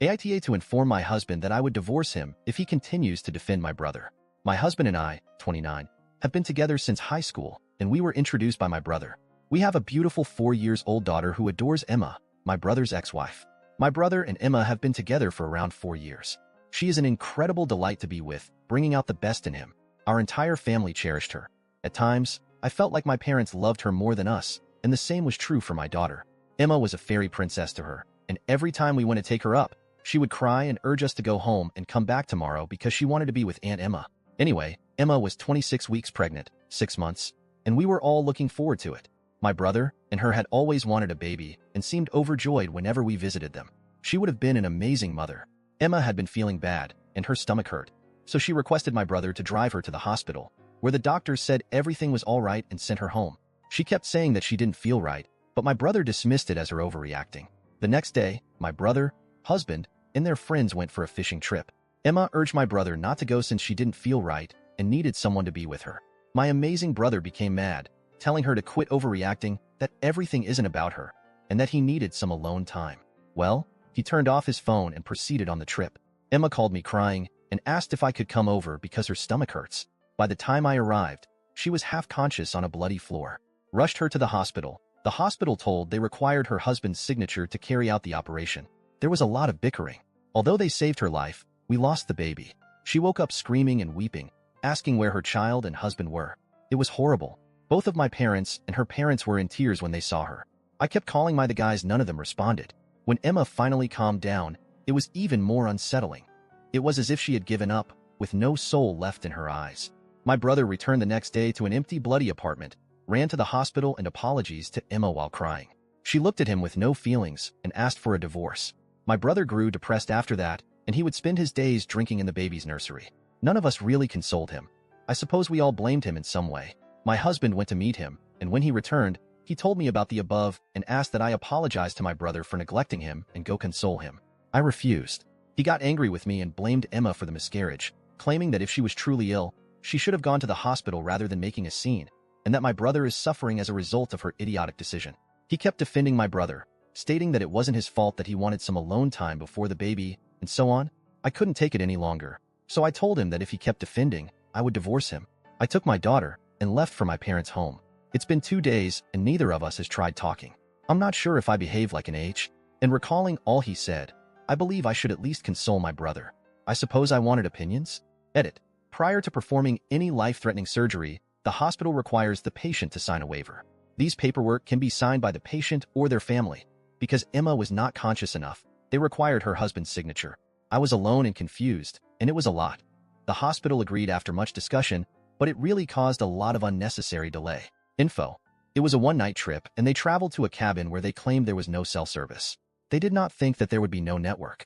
AITA to inform my husband that I would divorce him if he continues to defend my brother. My husband and I, 29, have been together since high school, and we were introduced by my brother. We have a beautiful 4-year-old daughter who adores Emma, my brother's ex-wife. My brother and Emma have been together for around 4 years. She is an incredible delight to be with, bringing out the best in him. Our entire family cherished her. At times, I felt like my parents loved her more than us, and the same was true for my daughter. Emma was a fairy princess to her, and every time we went to take her up, she would cry and urge us to go home and come back tomorrow because she wanted to be with Aunt Emma. Anyway, Emma was 26 weeks pregnant, 6 months, and we were all looking forward to it. My brother and her had always wanted a baby and seemed overjoyed whenever we visited them. She would have been an amazing mother. Emma had been feeling bad, and her stomach hurt, so she requested my brother to drive her to the hospital, where the doctors said everything was all right and sent her home. She kept saying that she didn't feel right, but my brother dismissed it as her overreacting. The next day, my brother, husband, and their friends went for a fishing trip. Emma urged my brother not to go since she didn't feel right and needed someone to be with her. My amazing brother became mad, telling her to quit overreacting, that everything isn't about her, and that he needed some alone time. Well, he turned off his phone and proceeded on the trip. Emma called me crying and asked if I could come over because her stomach hurts. By the time I arrived, she was half conscious on a bloody floor. Rushed her to the hospital. The hospital told they required her husband's signature to carry out the operation. There was a lot of bickering. Although they saved her life, we lost the baby. She woke up screaming and weeping, asking where her child and husband were. It was horrible. Both of my parents and her parents were in tears when they saw her. I kept calling the guys, none of them responded. When Emma finally calmed down, it was even more unsettling. It was as if she had given up, with no soul left in her eyes. My brother returned the next day to an empty, bloody apartment, ran to the hospital and apologized to Emma while crying. She looked at him with no feelings and asked for a divorce. My brother grew depressed after that, and he would spend his days drinking in the baby's nursery. None of us really consoled him. I suppose we all blamed him in some way. My husband went to meet him, and when he returned, he told me about the above and asked that I apologize to my brother for neglecting him and go console him. I refused. He got angry with me and blamed Emma for the miscarriage, claiming that if she was truly ill, she should have gone to the hospital rather than making a scene, and that my brother is suffering as a result of her idiotic decision. He kept defending my brother, stating that it wasn't his fault that he wanted some alone time before the baby, and so on. I couldn't take it any longer, so I told him that if he kept defending, I would divorce him. I took my daughter and left for my parents' home. It's been 2 days, and neither of us has tried talking. I'm not sure if I behaved like an H, and recalling all he said, I believe I should at least console my brother. I suppose I wanted opinions? Edit. Prior to performing any life-threatening surgery, the hospital requires the patient to sign a waiver. These paperwork can be signed by the patient or their family. Because Emma was not conscious enough, they required her husband's signature. I was alone and confused, and it was a lot. The hospital agreed after much discussion, but it really caused a lot of unnecessary delay. Info. It was a one-night trip, and they traveled to a cabin where they claimed there was no cell service. They did not think that there would be no network.